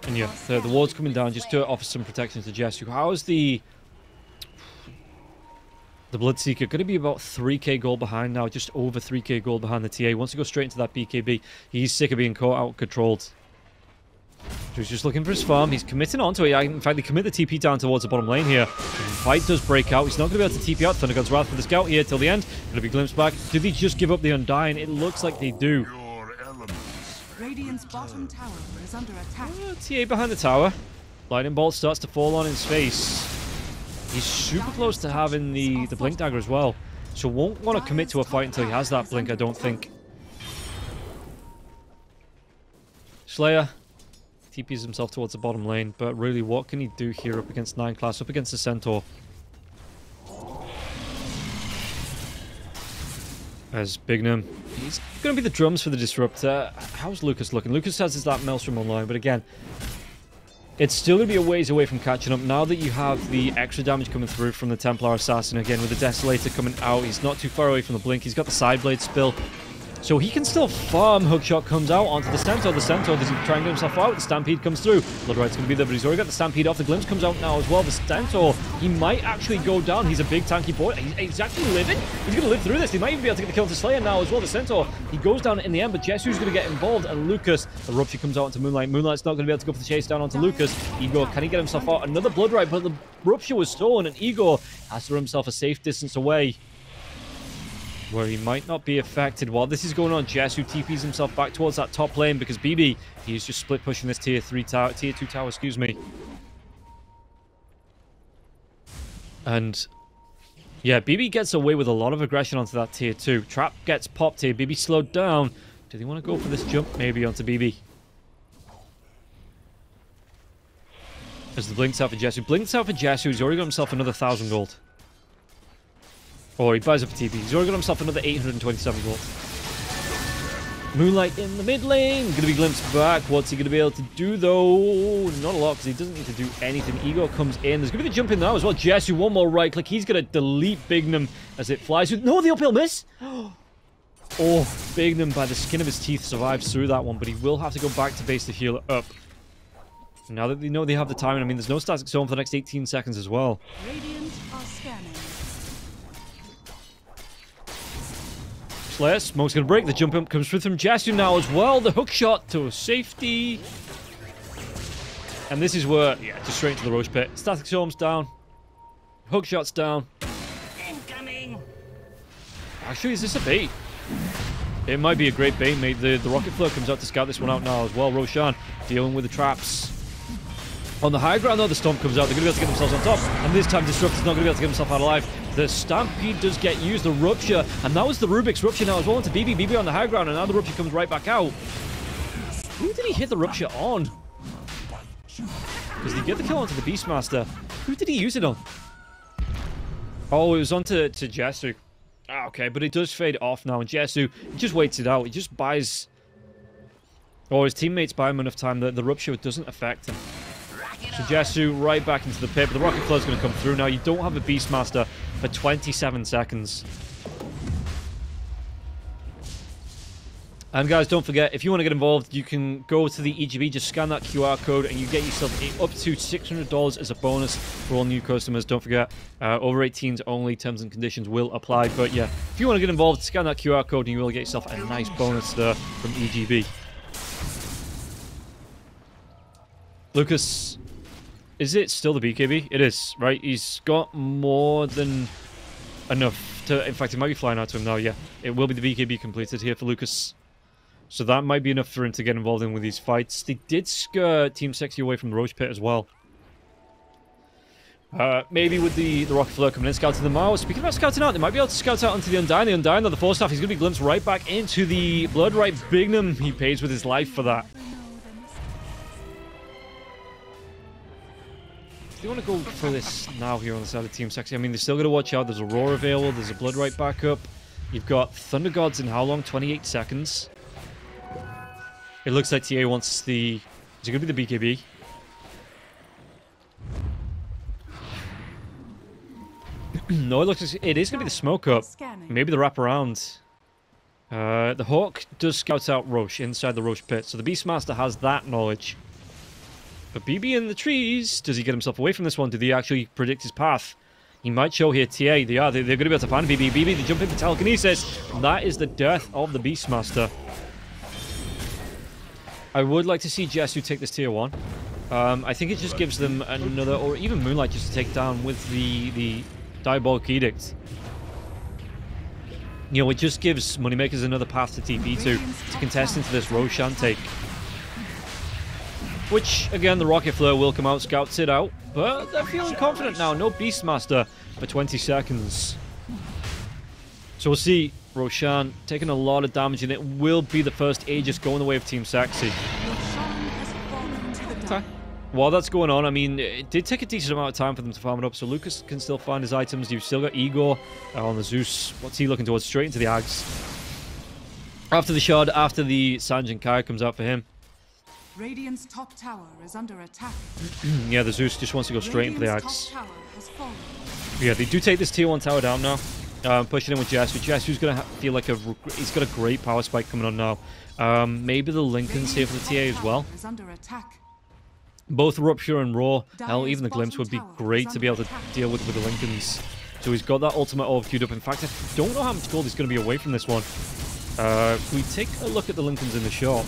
And yeah, the ward's coming down just to offer some protection to Jesu. How is the Bloodseeker going to be about 3k gold behind now? Just over 3k gold behind the TA. Wants to go straight into that BKB. He's sick of being caught out controlled. So he's just looking for his farm. He's committing onto it. In fact, they commit the TP down towards the bottom lane here. The fight does break out. He's not going to be able to TP out Thundergod's Wrath for the scout here till the end. Going to be glimpsed back. Do they just give up the Undying? It looks like they do. Radiant's bottom tower is under attack. TA behind the tower. Lightning Bolt starts to fall on his face. He's super close to having the Blink Dagger as well. So won't want to commit to a fight until he has that Blink, I don't think. Slayer TPs himself towards the bottom lane, but really what can he do here up against 9 class, up against the Centaur? As Bignum, he's going to be the drums for the Disruptor. How's Lucas looking? Lucas has that Maelstrom online, but again, it's still going to be a ways away from catching up. Now that you have the extra damage coming through from the Templar Assassin, again with the Desolator coming out, he's not too far away from the Blink. He's got the Sideblade spill. So he can still farm. Hookshot comes out onto the Centaur. The Centaur doesn't try and get himself out. The Stampede comes through. Bloodright's going to be there, but he's already got the Stampede off. The Glimpse comes out now as well. The Centaur, he might actually go down. He's a big tanky boy. He's actually living. He's going to live through this. He might even be able to get the kill to Slayer now as well. The Centaur, he goes down in the end, but Jesu's going to get involved. And Lucas, the Rupture comes out onto Moonlight. Moonlight's not going to be able to go for the chase down onto Lucas. Igor, can he get himself out? Another Bloodright, but the Rupture was stolen, and Igor has to run himself a safe distance away, where he might not be affected. While this is going on, Jesu TPs himself back towards that top lane because BB, he's just split pushing this tier 2 tower, excuse me. And yeah, BB gets away with a lot of aggression onto that tier 2. Trap gets popped here. BB slowed down. Do they want to go for this jump maybe onto BB? As the Blinks out for Jesu. Blinks out for Jesu. He's already got himself another 1,000 gold. Or he buys up a TP. He's already got himself another 827 gold. Moonlight in the mid lane. Going to be glimpsed back. What's he going to be able to do, though? Not a lot, because he doesn't need to do anything. Igor comes in. There's going to be the jump in now as well. Jesu, one more right click. He's going to delete Bignum as it flies. No, the uphill miss. Oh, Bignum, by the skin of his teeth, survives through that one, but he will have to go back to base to heal it up. Now that they know they have the timing, I mean, there's no static zone for the next 18 seconds as well. Radiant are scanning. Slayer, smoke's going to break. The jump up comes through from Jesu now as well. The hook shot to safety. And this is where, yeah, just straight into the Roach Pit. Static Storm's down. Hook shot's down. Incoming. Actually, is this a bait? It might be a great bait, mate. The Rocket Flare comes out to scout this one out now as well. Roshan dealing with the traps. On the high ground, though, the Stomp comes out. They're going to be able to get themselves on top. And this time, Disruptor's not going to be able to get himself out alive. The Stampede does get used. The Rupture. And that was the Rubik's Rupture now as well into BB. BB on the high ground. And now the Rupture comes right back out. Who did he hit the Rupture on? Because he get the kill onto the Beastmaster. Who did he use it on? Oh, it was onto Jesu. Ah, okay, but it does fade off now. And Jesu, he just waits it out. He just buys... Or his teammates buy him enough time that the Rupture doesn't affect him. So Jesu right back into the pit, but the Rocket Flare is going to come through now. You don't have a Beastmaster for 27 seconds. And guys, don't forget, if you want to get involved, you can go to the EGB, just scan that QR code, and you get yourself up to $600 as a bonus for all new customers. Don't forget, over 18s only, terms and conditions will apply. But yeah, if you want to get involved, scan that QR code, and you will get yourself a nice bonus there from EGB. Lucas, is it still the BKB? It is, right? He's got more than enough to... In fact, it might be flying out to him now, yeah. It will be the BKB completed here for Lucas. So that might be enough for him to get involved in with these fights. They did scare Team Sexy away from the Roach Pit as well. Maybe with the Rocket Flare coming in, scouting them out. Speaking about scouting out, they might be able to scout out onto the Undying. The Undying, though, the Force Staff, he's going to be glimpsed right back into the Bloodright Bignum. He pays with his life for that. They want to go for this now here on the side of Team Sexy. I mean, they're still going to watch out. There's a Roar available. There's a Bloodright backup. You've got Thunder Gods in how long? 28 seconds. It looks like TA wants the... Is it going to be the BKB? No, it looks like it is going to be the Smoke Up. Maybe the wraparound. The Hawk does scout out Roche inside the Roche Pit, so the Beastmaster has that knowledge. But BB in the trees, does he get himself away from this one? Did he actually predict his path? He might show here TA. They're going to be able to find BB. BB, they jump in for telekinesis. That is the death of the Beastmaster. I would like to see Jesu take this tier 1. I think it just gives them another, or even Moonlight just to take down with the Diabolic Edict. You know, it just gives Moneymakers another path to TP to contest into this Roshan take. Which, again, the Rocket Flare will come out, scouts it out, but they're feeling confident now. No Beastmaster for 20 seconds. So we'll see Roshan taking a lot of damage, and it will be the first Aegis going the way of Team Sexy. Okay. While that's going on, I mean, it did take a decent amount of time for them to farm it up, so Lucas can still find his items. You've still got Igor on the Zeus. What's he looking towards? Straight into the Ags. After the Shard, after the Sanjin Kai comes out for him. Radiant's top tower is under attack. Yeah, the Zeus just wants to go straight into the Axe. Yeah, they do take this tier 1 tower down now. Pushing in with Jesu. Jesu's going to feel like he's got a great power spike coming on now. Maybe the Lincoln's here for the TA as well. Both Rupture and Roar. Hell, even the Glimpse would be great to be able to deal with the Lincolns. So he's got that ultimate all queued up. In fact, I don't know how much gold he's going to be away from this one. If we take a look at the Lincolns in the shop.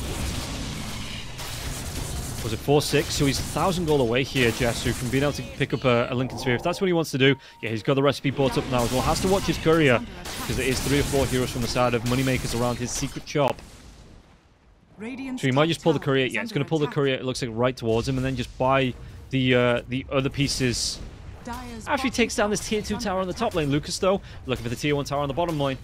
Was it 4-6? So he's 1,000 gold away here, Jesu, from being able to pick up a Lincoln Sphere. If that's what he wants to do, yeah, he's got the recipe bought up now as well. Has to watch his courier, because there is 3 or 4 heroes from the side of Moneymakers around his secret shop. So he might just pull the courier. Yeah, it's going to pull the courier, it looks like, right towards him, and then just buy the other pieces. Actually takes down this tier 2 tower on the top lane. Lucas, though, looking for the tier 1 tower on the bottom lane.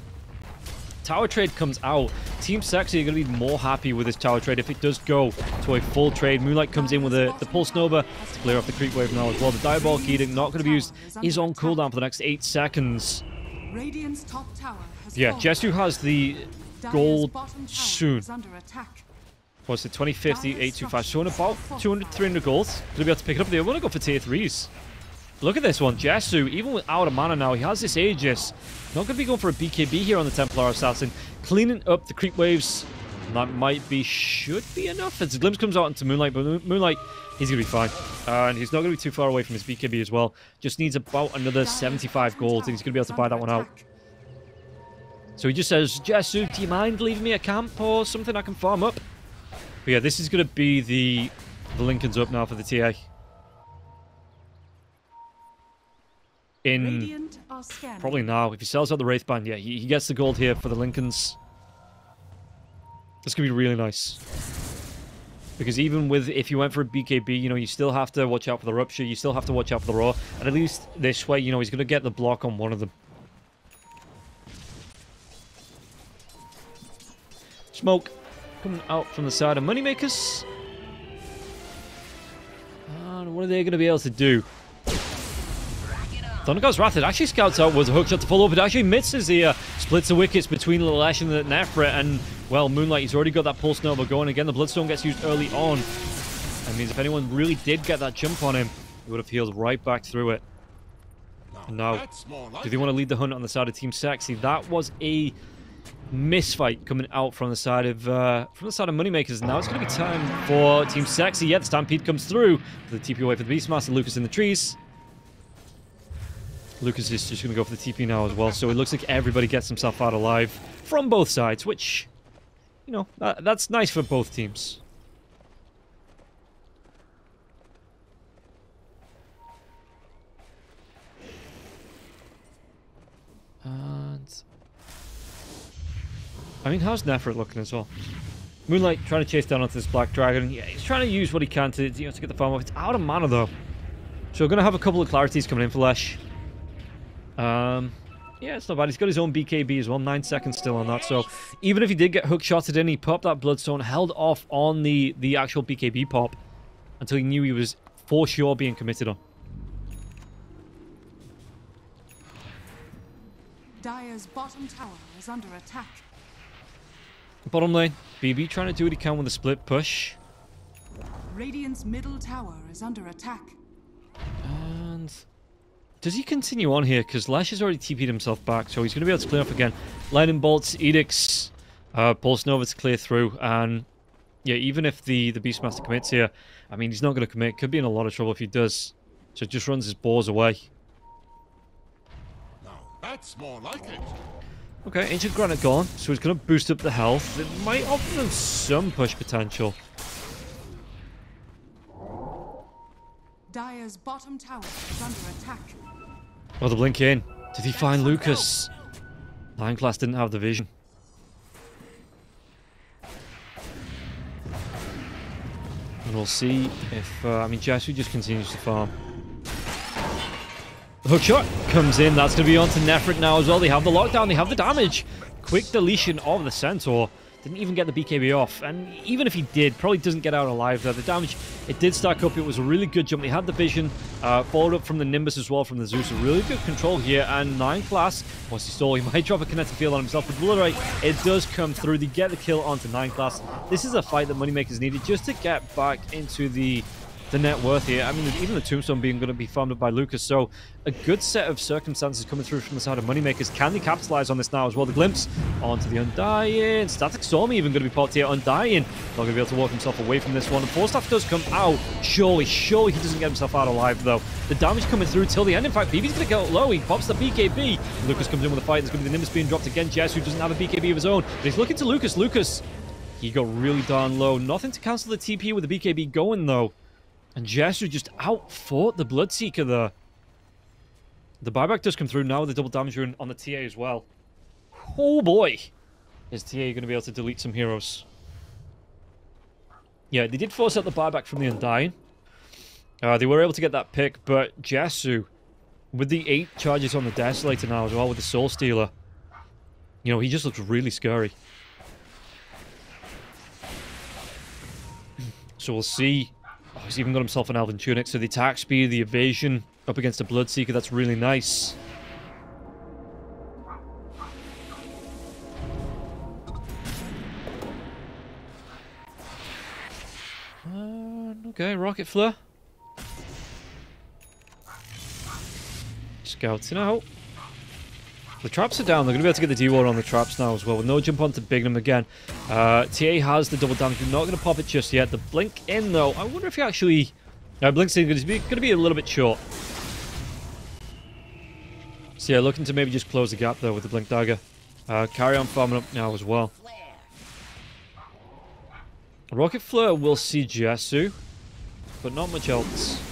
Tower trade comes out. Team Sexy are going to be more happy with this tower trade if it does go to a full trade. Moonlight comes in with the Pulse Nova to clear off the creep wave now as well. The Diabolic Edict not going to be used. Is on cooldown for the next 8 seconds. Yeah, Jesu has the gold soon. What's it? 2050, 825. So in about 200, 300 gold. Going to be able to pick it up. They want to go for tier 3s. Look at this one. Jesu, even without a mana now, he has this Aegis. Not going to be going for a BKB here on the Templar Assassin. Cleaning up the creep waves. That might be, should be enough. As Glimpse comes out into Moonlight, but Moonlight, he's going to be fine. And he's not going to be too far away from his BKB as well. Just needs about another 75 gold, and he's going to be able to buy that one out. So he just says, Jesu, do you mind leaving me a camp or something I can farm up? But yeah, this is going to be the Lincoln's up now for the TA. In probably now. If he sells out the Wraithband, yeah, he gets the gold here for the Lincolns. This could be really nice. Because even with, if you went for a BKB, you know, you still have to watch out for the Rupture, you still have to watch out for the Roar, and at least this way, you know, he's going to get the block on one of them. Smoke coming out from the side of Moneymakers. And what are they going to be able to do? Thunder God's Wrath, it actually scouts out with a hookshot to follow up. It actually misses here. Splits the wickets between Lalesh and the Nefret. And, well, Moonlight, he's already got that Pulse Nova going. Again, the Bloodstone gets used early on. That means if anyone really did get that jump on him, he would have healed right back through it. And now, do they want to lead the hunt on the side of Team Sexy? That was a misfight coming out from the side of MoneyMakers. Now it's going to be time for Team Sexy. Yeah, the Stampede comes through. The TP away for the Beastmaster. Lucas in the trees. Lucas is just going to go for the TP now as well. So it looks like everybody gets himself out alive from both sides, which, you know, that's nice for both teams. And I mean, how's Nefert looking as well? Moonlight trying to chase down onto this Black Dragon. Yeah, he's trying to use what he can to, you know, to get the farm off. It's out of mana though, so we're gonna have a couple of clarities coming in for Lesh. Yeah, it's not bad. He's got his own BKB as well. 9 seconds still on that. So even if he did get hook shotted in, he popped that Bloodstone, held off on the actual BKB pop until he knew he was for sure being committed on. Dire's bottom tower is under attack. Bottom lane, BB trying to do what he can with a split push. Radiant's middle tower is under attack. And does he continue on here? Because Lash has already TP'd himself back, so he's going to be able to clear off again. Lightning Bolts, Edicts, Pulse Nova to clear through. And yeah, even if the Beastmaster commits here, I mean, he's not going to commit. Could be in a lot of trouble if he does. So it just runs his boars away. Now, that's more like it. Okay, Ancient Granite gone, so he's going to boost up the health. It might offer them some push potential. Dire's bottom tower is under attack. Oh, the blink in. Did he find Lucas? Lion Class didn't have the vision. And we'll see if, I mean, Jesu just continues to farm. The hook shot comes in. That's going to be on to Nefrit now as well. They have the lockdown. They have the damage. Quick deletion of the Centaur. Didn't even get the BKB off. And even if he did, probably doesn't get out alive there. The damage, it did stack up. It was a really good jump. They had the vision. Followed up from the Nimbus as well from the Zeus. A really good control here. And 9 Class, once he stole, he might drop a kinetic field on himself. But Blood Ray, it does come through. They get the kill onto 9 Class. This is a fight that MoneyMakers needed just to get back into the net worth here. I mean, even the Tombstone being going to be farmed up by Lucas. So a good set of circumstances coming through from the side of MoneyMakers. Can they capitalize on this now as well? The glimpse onto the Undying. Static Storm even going to be popped here. Undying not going to be able to walk himself away from this one. And Force Staff does come out. Surely he doesn't get himself out alive though. The damage coming through till the end. In fact, BB's going to go low. He pops the BKB. Lucas comes in with a fight. There's going to be the Nimbus being dropped again. Jess, who doesn't have a BKB of his own. But he's looking to Lucas. Lucas, he got really darn low. Nothing to cancel the TP with the BKB going though. And Jesu just outfought the Bloodseeker there. The buyback does come through now with the double damage rune on the TA as well. Oh boy! Is TA going to be able to delete some heroes? Yeah, they did force out the buyback from the Undying. They were able to get that pick, but Jesu, with the 8 charges on the Desolator now as well, with the Soul Stealer, you know, he just looks really scary. So we'll see. Oh, he's even got himself an Elven Tunic, so the attack speed, the evasion up against a Bloodseeker, that's really nice. Okay, Rocket Flare. Scouting out. The traps are down. They're going to be able to get the D-Ward on the traps now as well. With no jump onto Bignum again. TA has the double damage. They're not going to pop it just yet. The blink in, though. I wonder if he actually... Blink's going to be a little bit short. So yeah, looking to maybe just close the gap there with the Blink Dagger. Carry on farming up now as well. Rocket Flare will see Jesu, but not much else.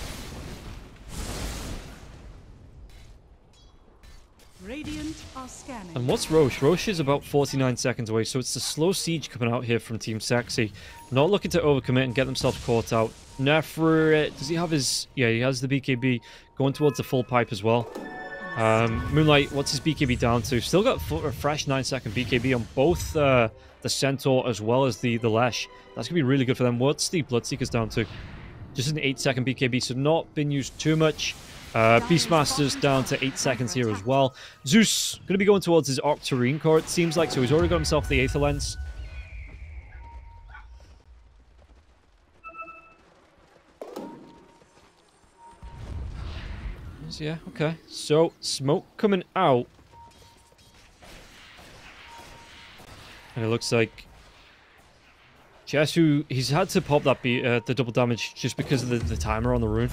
Radiant are scanning. And what's Roche? Roche is about 49 seconds away, so it's a slow siege coming out here from Team Sexy. Not looking to overcommit and get themselves caught out. Nefrit, does he have his... Yeah, he has the BKB going towards the full pipe as well. Moonlight, what's his BKB down to? Still got a fresh 9-second BKB on both the Centaur as well as the Lesh. That's going to be really good for them. What's the Bloodseekers down to? Just an 8-second BKB, so not been used too much. Beastmaster's down to 8 seconds here as well. Zeus going to be going towards his Octarine core, it seems like, so he's already got himself the Aether Lens. So, yeah, okay. So, smoke coming out. And it looks like Jesu, he's had to pop that the double damage just because of the timer on the rune.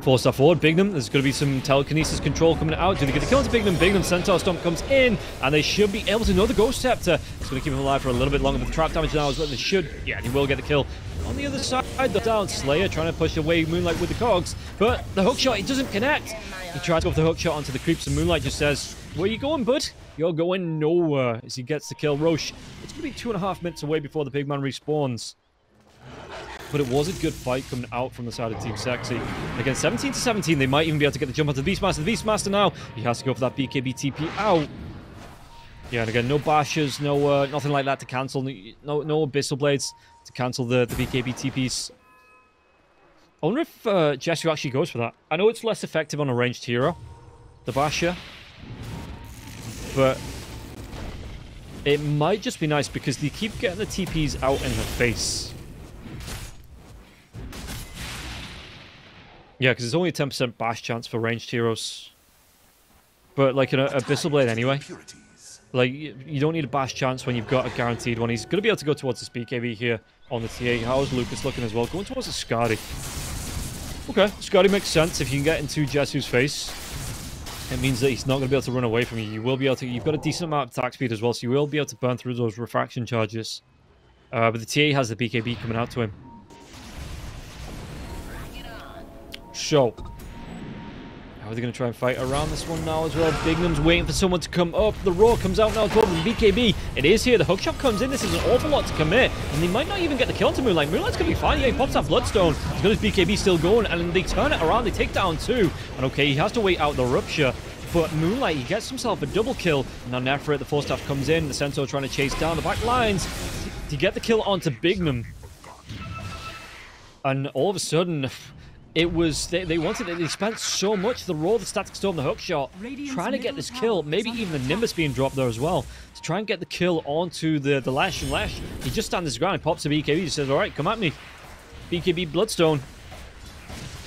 Force that forward. Bignum, there's going to be some telekinesis control coming out. Do they get the kill into Bignum? Bignum, Centaur Stomp comes in, and they should be able to know the Ghost Scepter. It's going to keep him alive for a little bit longer, but the trap damage now is what they should. Yeah, he will get the kill. On the other side, the down Slayer trying to push away Moonlight with the cogs, but the hookshot, it doesn't connect. He tries to go for the hookshot onto the creeps, and Moonlight just says, "Where you going, bud? You're going nowhere," as he gets the kill. Roche, it's going to be 2.5 minutes away before the big man respawns. But it was a good fight coming out from the side of Team Sexy. And again, 17-17, they might even be able to get the jump onto the Beastmaster. The Beastmaster now, he has to go for that BKB TP out. Yeah, and again, no bashes, no nothing like that to cancel. No Abyssal Blades to cancel the BKB TPs. I wonder if Jesu actually goes for that. I know it's less effective on a ranged hero, the basher. But it might just be nice because they keep getting the TPs out in her face. Yeah, because it's only a 10% bash chance for ranged heroes. But like an Abyssal Blade anyway. Like, you don't need a bash chance when you've got a guaranteed one. He's going to be able to go towards the BKB here on the TA. How's Lucas looking as well? Going towards the Skadi. Okay, Skadi makes sense if you can get into Jesu's face. It means that he's not going to be able to run away from you. You will be able to... You've got a decent amount of attack speed as well, so you will be able to burn through those refraction charges. But the TA has the BKB coming out to him. So, how are they going to try and fight around this one now as well? Bignum's waiting for someone to come up. The Roar comes out now as well. The BKB, it is here. The hookshot comes in. This is an awful lot to commit. And they might not even get the kill to Moonlight. Moonlight's going to be fine. Yeah, he pops that Bloodstone. He's got his BKB still going. And they turn it around. They take down 2. And okay, he has to wait out the Rupture. But Moonlight, he gets himself a double kill. Now Nephrit, the Force Staff comes in. The Centaur trying to chase down the back lines to get the kill onto Bignum. And all of a sudden... It was, they wanted it, they spent so much, the Roar, the Static Storm, the Hookshot, trying to get this kill, maybe even the Nimbus being dropped there as well, to try and get the kill onto the Lash, and Lash, he just stands his ground, he pops a BKB, he says, alright, come at me, BKB Bloodstone,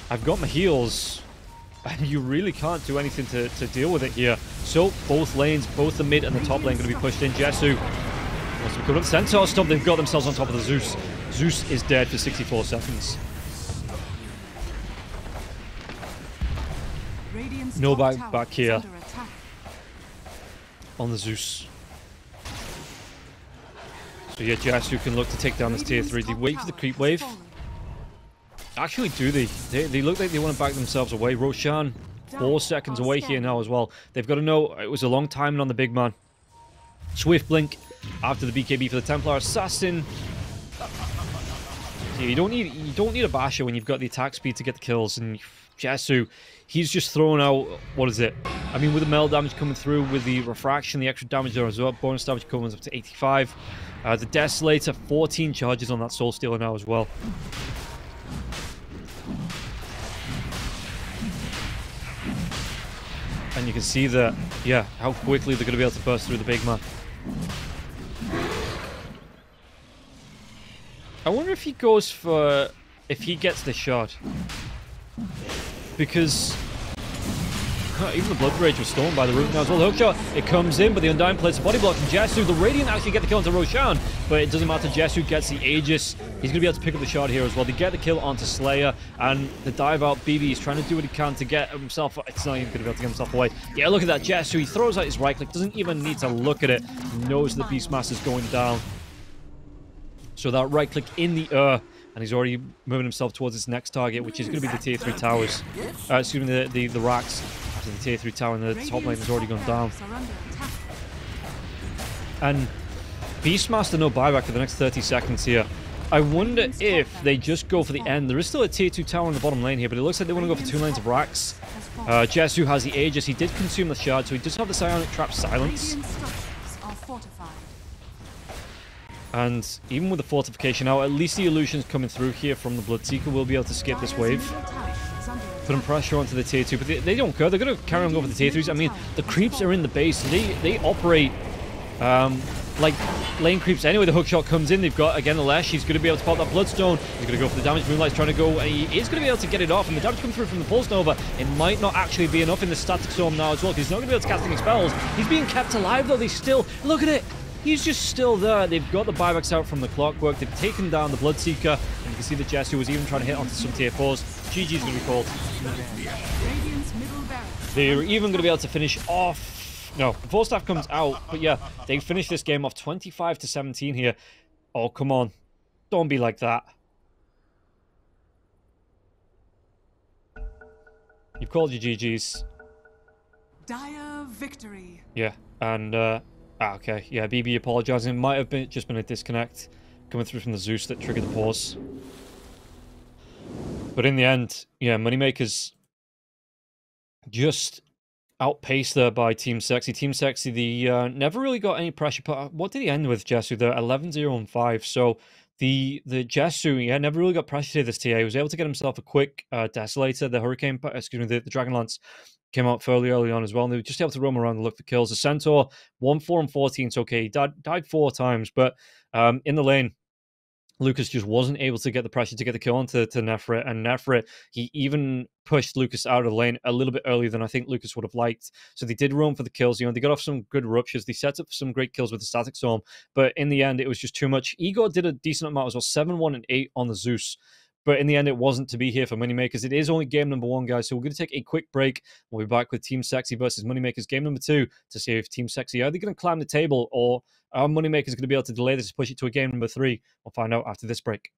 I've got my heals, and you really can't do anything to deal with it here. So, both lanes, both the mid and the top lane going to be pushed in. Jesu wants to become a Centaur Stomp, they've got themselves on top of the Zeus. Zeus is dead for 64 seconds. No back here on the Zeus. So yeah, Jesu can look to take down this tier 3. They wait for the creep wave. Actually, do they? They look like they want to back themselves away. Roshan, 4 seconds away here now as well. They've got to know it was a long timing on the big man. Swift blink after the BKB for the Templar Assassin. Yeah, you don't need a basher when you've got the attack speed to get the kills. And Jesu, he's just throwing out, what is it? I mean, with the meld damage coming through, with the refraction, the extra damage there as well, bonus damage coming up to 85. The Desolator, 14 charges on that Soul Stealer now as well. And you can see that, yeah, how quickly they're going to be able to burst through the big man. I wonder if he goes for, if he gets the shot. Because even the Blood Rage was stolen by the root now as well. Hookshot, it comes in, but the Undying plays a body block from Jesu. The Radiant actually get the kill onto Roshan, but it doesn't matter. Jesu gets the Aegis. He's going to be able to pick up the shot here as well. They get the kill onto Slayer, and the dive out BB is trying to do what he can to get himself. It's not even going to be able to get himself away. Yeah, look at that. Jesu, he throws out his right click, doesn't even need to look at it. He knows the Beastmaster's going down. So that right click in the air, and he's already moving himself towards his next target, which is going to be the tier 3 towers. Excuse me, the racks. After the tier 3 tower, and the top lane has already gone down. And Beastmaster no buyback for the next 30 seconds here. I wonder if they just go for the end. There is still a tier 2 tower in the bottom lane here, but it looks like they want to go for 2 lanes of racks. Jesu has the Aegis. He did consume the shard, so he does have the Psionic Trap Silence. And even with the fortification out, at least the illusions coming through here from the Bloodseeker will be able to skip this wave. Putting pressure onto the tier 2, but they don't care. They're going to carry on going for the tier 3s. I mean, the creeps are in the base. They operate like lane creeps anyway. The hook shot comes in. They've got, again, the Lesh. He's going to be able to pop that Bloodstone. He's going to go for the damage. Moonlight's trying to go, and he is going to be able to get it off. And the damage comes through from the Pulse Nova. It might not actually be enough in the Static Storm now as well, because he's not going to be able to cast any spells. He's being kept alive, though. They still, look at it. He's just still there. They've got the buybacks out from the Clockwork. They've taken down the Bloodseeker. And you can see that Jessu was even trying to hit onto some tier 4s. GG's going to be called. They're even going to be able to finish off. No, the Force Staff comes out. But yeah, they finish this game off 25-17 here. Oh, come on. Don't be like that. You've called your GG's. Dire victory. Yeah, and okay, yeah, BB apologizing. Might have been just been a disconnect coming through from the Zeus that triggered the pause. But in the end, yeah, Moneymakers just outpaced there by Team Sexy. Team Sexy, the never really got any pressure. But what did he end with, Jessu? The 11-0-5. So the Jessu, yeah, never really got pressure to this TA. He was able to get himself a quick Desolator. The Hurricane, excuse me, the Dragonlance came out fairly early on as well, and they were just able to roam around and look for kills. The Centaur, 1-4-14, it's okay. He died 4 times, but in the lane, Lucas just wasn't able to get the pressure to get the kill onto Nefrit, and Nefrit, he even pushed Lucas out of the lane a little bit earlier than I think Lucas would have liked. So they did roam for the kills. You know, they got off some good ruptures. They set up some great kills with the Static Storm, but in the end, it was just too much. Igor did a decent amount as well, 7-1 and 8 on the Zeus. But in the end, it wasn't to be here for Moneymakers. It is only game number 1, guys. So we're going to take a quick break. We'll be back with Team Sexy versus Moneymakers game number 2 to see if Team Sexy, are they going to climb the table, or are Moneymakers going to be able to delay this, push it to a game number 3? We'll find out after this break.